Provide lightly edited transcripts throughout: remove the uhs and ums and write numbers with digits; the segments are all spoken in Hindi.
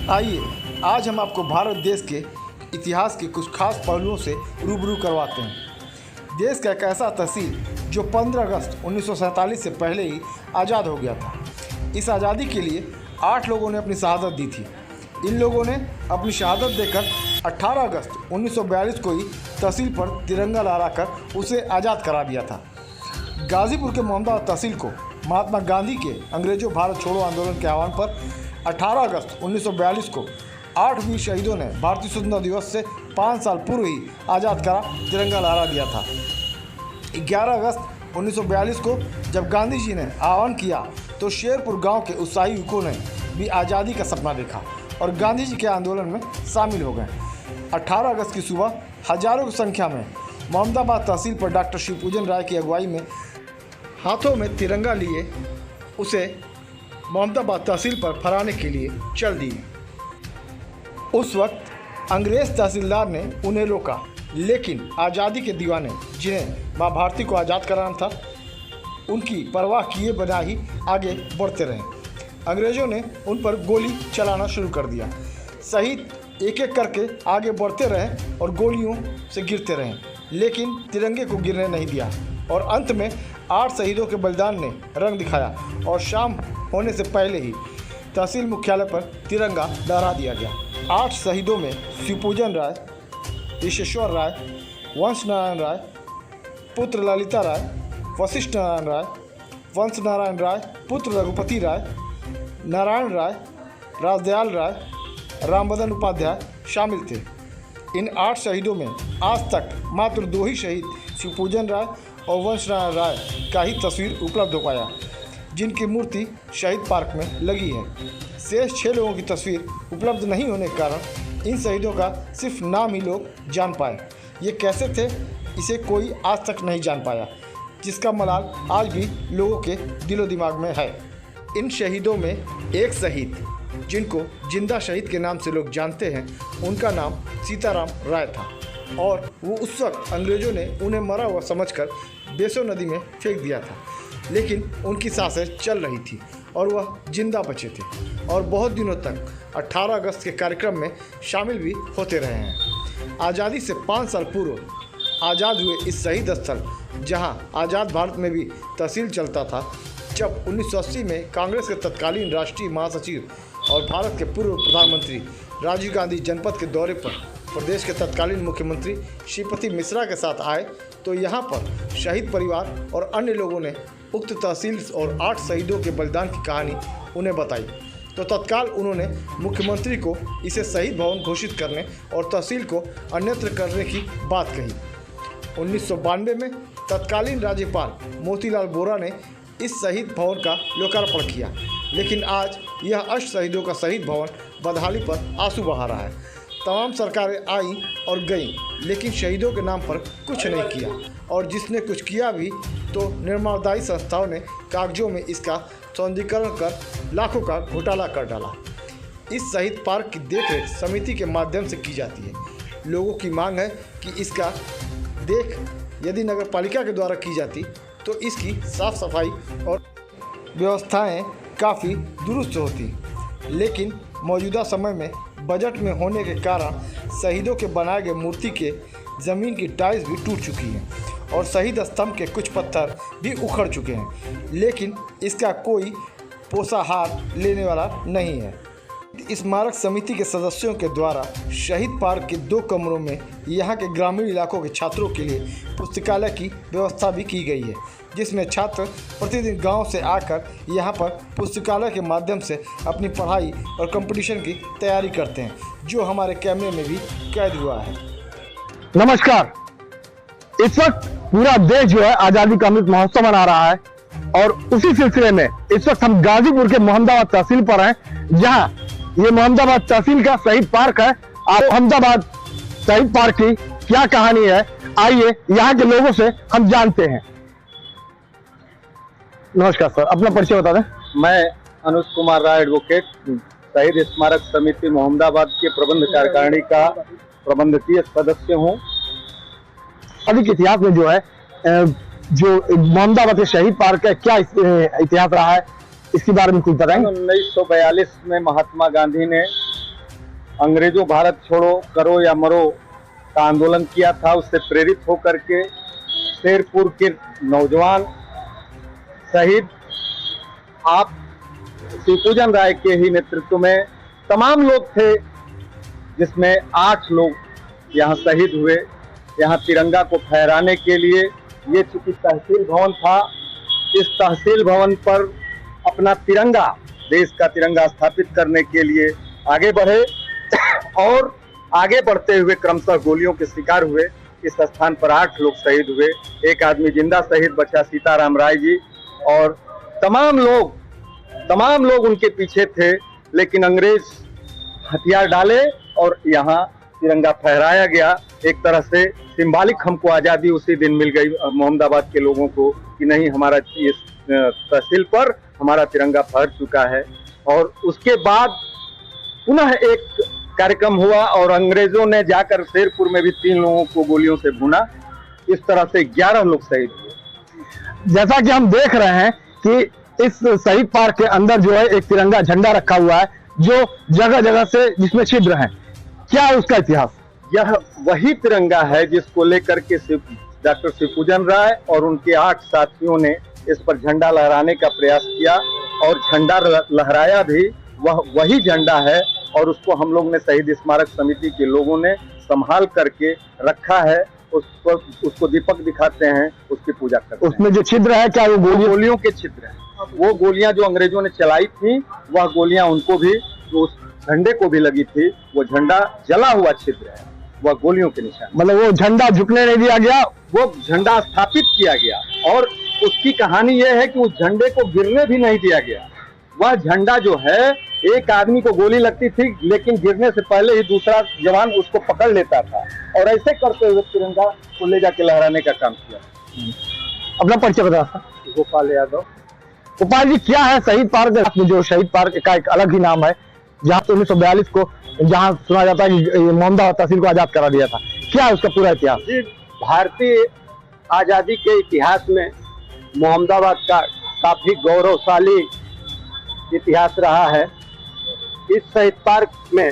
आइए आज हम आपको भारत देश के इतिहास के कुछ खास पहलुओं से रूबरू करवाते हैं। देश का एक ऐसा तहसील जो 15 अगस्त 1947 से पहले ही आज़ाद हो गया था। इस आज़ादी के लिए 8 लोगों ने अपनी शहादत दी थी। इन लोगों ने अपनी शहादत देकर 18 अगस्त 1942 को ही तहसील पर तिरंगा लहराकर उसे आज़ाद करा दिया था। गाज़ीपुर के मोहम्मदाबाद तहसील को महात्मा गांधी के अंग्रेजों भारत छोड़ो आंदोलन के आह्वान पर 18 अगस्त 1942 को 8 वीर शहीदों ने भारतीय स्वतंत्रता दिवस से 5 साल पूर्व ही आज़ाद करा तिरंगा लहरा दिया था। 11 अगस्त 1942 को जब गांधी जी ने आह्वान किया तो शेरपुर गांव के उत्साही युवकों ने भी आज़ादी का सपना देखा और गांधी जी के आंदोलन में शामिल हो गए। 18 अगस्त की सुबह हजारों की संख्या में मोहम्मदाबाद तहसील पर डॉक्टर शिवपूजन राय की अगुवाई में हाथों में तिरंगा लिए उसे मोहम्मदाबाद तहसील पर फहराने के लिए चल दिए। उस वक्त अंग्रेज़ तहसीलदार ने उन्हें रोका, लेकिन आज़ादी के दीवाने जिन्हें माँ भारती को आज़ाद कराना था उनकी परवाह किए बिना ही आगे बढ़ते रहे। अंग्रेज़ों ने उन पर गोली चलाना शुरू कर दिया। शहीद एक एक करके आगे बढ़ते रहे और गोलियों से गिरते रहे, लेकिन तिरंगे को गिरने नहीं दिया और अंत में 8 शहीदों के बलिदान ने रंग दिखाया और शाम होने से पहले ही तहसील मुख्यालय पर तिरंगा लहरा दिया गया। 8 शहीदों में शिवपूजन राय, ईशेश्वर राय, वंश नारायण राय, पुत्र ललिता राय, वशिष्ठ नारायण राय, वंश नारायण राय, पुत्र रघुपति राय, नारायण राय, राजदयाल राय, रामबदन उपाध्याय शामिल थे। इन 8 शहीदों में आज तक मात्र 2 ही शहीद शिवपूजन राय और वंश नारायण राय का ही तस्वीर उपलब्ध हो पाया, जिनकी मूर्ति शहीद पार्क में लगी है। शेष 6 लोगों की तस्वीर उपलब्ध नहीं होने के कारण इन शहीदों का सिर्फ नाम ही लोग जान पाए। ये कैसे थे इसे कोई आज तक नहीं जान पाया, जिसका मलाल आज भी लोगों के दिलो दिमाग में है। इन शहीदों में एक शहीद जिनको जिंदा शहीद के नाम से लोग जानते हैं, उनका नाम सीताराम राय था और वो उस वक्त अंग्रेज़ों ने उन्हें मरा हुआ समझकर बेसो नदी में फेंक दिया था, लेकिन उनकी सांसें चल रही थी और वह जिंदा बचे थे और बहुत दिनों तक 18 अगस्त के कार्यक्रम में शामिल भी होते रहे हैं। आज़ादी से 5 साल पूर्व आज़ाद हुए इस शहीद स्थल, जहां आज़ाद भारत में भी तहसील चलता था, जब 1980 में कांग्रेस के तत्कालीन राष्ट्रीय महासचिव और भारत के पूर्व प्रधानमंत्री राजीव गांधी जनपद के दौरे पर प्रदेश के तत्कालीन मुख्यमंत्री श्रीपति मिश्रा के साथ आए तो यहाँ पर शहीद परिवार और अन्य लोगों ने उक्त तहसील और 8 शहीदों के बलिदान की कहानी उन्हें बताई, तो तत्काल उन्होंने मुख्यमंत्री को इसे शहीद भवन घोषित करने और तहसील को अन्यत्र करने की बात कही। 1992 में तत्कालीन राज्यपाल मोतीलाल वोरा ने इस शहीद भवन का लोकार्पण किया, लेकिन आज यह अष्ट शहीदों का शहीद भवन बदहाली पर आंसू बहा रहा है। तमाम सरकारें आईं और गईं, लेकिन शहीदों के नाम पर कुछ नहीं किया और जिसने कुछ किया भी तो निर्माणदायी संस्थाओं ने कागजों में इसका सौंदर्यीकरण कर लाखों का घोटाला कर डाला। इस शहीद पार्क की देखरेख समिति के माध्यम से की जाती है। लोगों की मांग है कि इसका देख यदि नगर पालिका के द्वारा की जाती तो इसकी साफ सफाई और व्यवस्थाएं काफ़ी दुरुस्त होती, लेकिन मौजूदा समय में बजट में होने के कारण शहीदों के बनाए गए मूर्ति के ज़मीन की टाइल्स भी टूट चुकी हैं और शहीद स्तंभ के कुछ पत्थर भी उखड़ चुके हैं, लेकिन इसका कोई पोषाहार लेने वाला नहीं है। स्मारक समिति के सदस्यों के द्वारा शहीद पार्क के 2 कमरों में यहाँ के ग्रामीण इलाकों के छात्रों के लिए पुस्तकालय की व्यवस्था भी की गई है, जिसमें छात्र प्रतिदिन गांव से आकर यहाँ पर पुस्तकालय के माध्यम से अपनी पढ़ाई और कंपटीशन की तैयारी करते हैं, जो हमारे कैमरे में भी कैद हुआ है। नमस्कार। इस वक्त पूरा देश जो है आज़ादी का अमृत महोत्सव मना रहा है और उसी सिलसिले में इस वक्त हम गाजीपुर के मोहम्मदाबाद तहसील पर हैं, जहां ये मोहम्मदाबाद तहसील का शहीद पार्क है। और मोहम्मदाबाद शहीद पार्क की क्या कहानी है, आइए यहाँ के लोगों से हम जानते हैं। नमस्कार सर, अपना परिचय बता दें। मैं अनुज कुमार राय एडवोकेट, शहीद स्मारक समिति मोहम्मदाबाद के प्रबंध कार्यकारिणी का प्रबंधकीय सदस्य हूँ। अभी के इतिहास में जो है जो मोहम्मदाबाद के शहीद पार्क है, क्या इतिहास रहा है, इसके बारे में कुछ बताएंगे? 1942 में महात्मा गांधी ने अंग्रेजों भारत छोड़ो करो या मरो का आंदोलन किया था, उससे प्रेरित होकर के शेरपुर के नौजवान शहीद आप शिवपूजन राय के ही नेतृत्व में तमाम लोग थे, जिसमें 8 लोग यहाँ शहीद हुए। यहाँ तिरंगा को फहराने के लिए, ये चूंकि तहसील भवन था, इस तहसील भवन पर अपना तिरंगा, देश का तिरंगा स्थापित करने के लिए आगे बढ़े और आगे बढ़ते हुए क्रमशः गोलियों के शिकार हुए। इस स्थान पर 8 लोग शहीद हुए। एक आदमी जिंदा शहीद बचा, सीताराम राय जी, और तमाम लोग उनके पीछे थे, लेकिन अंग्रेज हथियार डाले और यहाँ तिरंगा फहराया गया। एक तरह से सिंबॉलिक हमको आज़ादी उसी दिन मिल गई मोहम्मदाबाद के लोगों को कि नहीं, हमारा इस तहसील पर हमारा तिरंगा फहर चुका है। और उसके बाद पुनः एक कार्यक्रम हुआ और अंग्रेजों ने जाकर शेरपुर में भी 3 लोगों को गोलियों से भुना। इस तरह से 11 लोग शहीद हुए। जैसा कि हम देख रहे हैं कि इस शहीद पार्क के अंदर जो है एक तिरंगा झंडा रखा हुआ है, जो जगह जगह से जिसमें छिद्र हैं। क्या है उसका इतिहास? यह वही तिरंगा है जिसको लेकर के डॉक्टर शिवपूजन राय और उनके 8 साथियों ने इस पर झंडा लहराने का प्रयास किया और झंडा लहराया भी। वह वही झंडा है और उसको हम लोग ने शहीद स्मारक समिति के लोगों ने संभाल करके रखा है। उस पर उसको दीपक दिखाते हैं, उसकी पूजा करते हैं। उसमें जो छिद्र है, क्या वो गोलियों के छिद्र है? वो गोलियां जो अंग्रेजों ने चलाई थी, वह गोलियां उनको भी, जो उस झंडे को भी लगी थी, वो झंडा जला हुआ छिद्र है, वह गोलियों के निशान। मतलब वो झंडा झुकने नहीं दिया गया, वो झंडा स्थापित किया गया। और उसकी कहानी यह है कि उस झंडे को गिरने भी नहीं दिया गया। वह झंडा जो है, एक आदमी को गोली लगती थी, लेकिन गिरने से पहले ही दूसरा जवान उसको पकड़ लेता था और ऐसे करते हुए तिरंगा को ले जाके लहराने का काम किया। अपना परिचय बता। गोपाल यादव। गोपाल जी, क्या है शहीद पार्क में? जो शहीद पार्क का एक अलग ही नाम है, जहाँ 1942 को, जहाँ सुना जाता है कि मोहम्मदाबाद तहसील को आजाद करा दिया था। क्या है उसका पूरा इतिहास? जी, भारतीय आजादी के इतिहास में मोहम्मदाबाद का काफी गौरवशाली इतिहास रहा है। इस शहीद पार्क में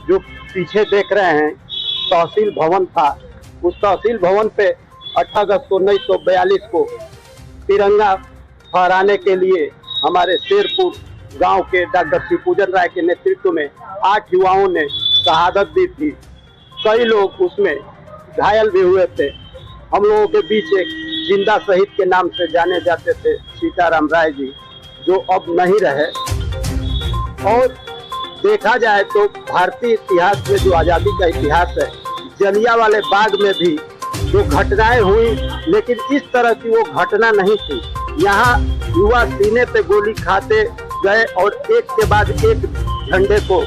जो पीछे देख रहे हैं तहसील भवन था, उस तहसील भवन पे 18 अगस्त 1942 को तिरंगा फहराने के लिए हमारे शेरपुर गांव के डॉक्टर शिवपूजन राय के नेतृत्व में 8 युवाओं ने शहादत दी थी। कई लोग उसमें घायल भी हुए थे। हम लोगों के बीच एक जिंदा शहीद के नाम से जाने जाते थे, सीताराम राय जी, जो अब नहीं रहे। और देखा जाए तो भारतीय इतिहास में जो आज़ादी का इतिहास है, जलियांवाला बाग में भी जो घटनाएं हुई, लेकिन इस तरह की वो घटना नहीं थी। यहाँ युवा सीने पे गोली खाते गए और एक के बाद एक झंडे को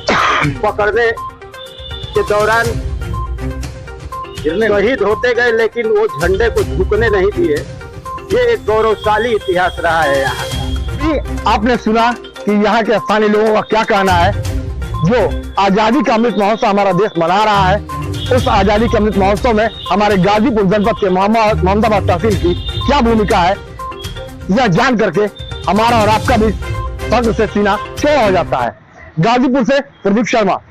पकड़ने के दौरान शहीद होते गए, लेकिन वो झंडे को झुकने नहीं दिए। ये एक गौरवशाली इतिहास रहा है यहाँ। आपने सुना कि यहाँ के स्थानीय लोगों का क्या कहना है। जो आजादी का अमृत महोत्सव हमारा देश मना रहा है, उस आजादी के अमृत महोत्सव में हमारे गाजीपुर जनपद के मोहम्मदाबाद तहसील की क्या भूमिका है, यह जान करके हमारा और आपका भी फख्र से सीना चौड़ा हो जाता है। गाजीपुर से प्रदीप शर्मा।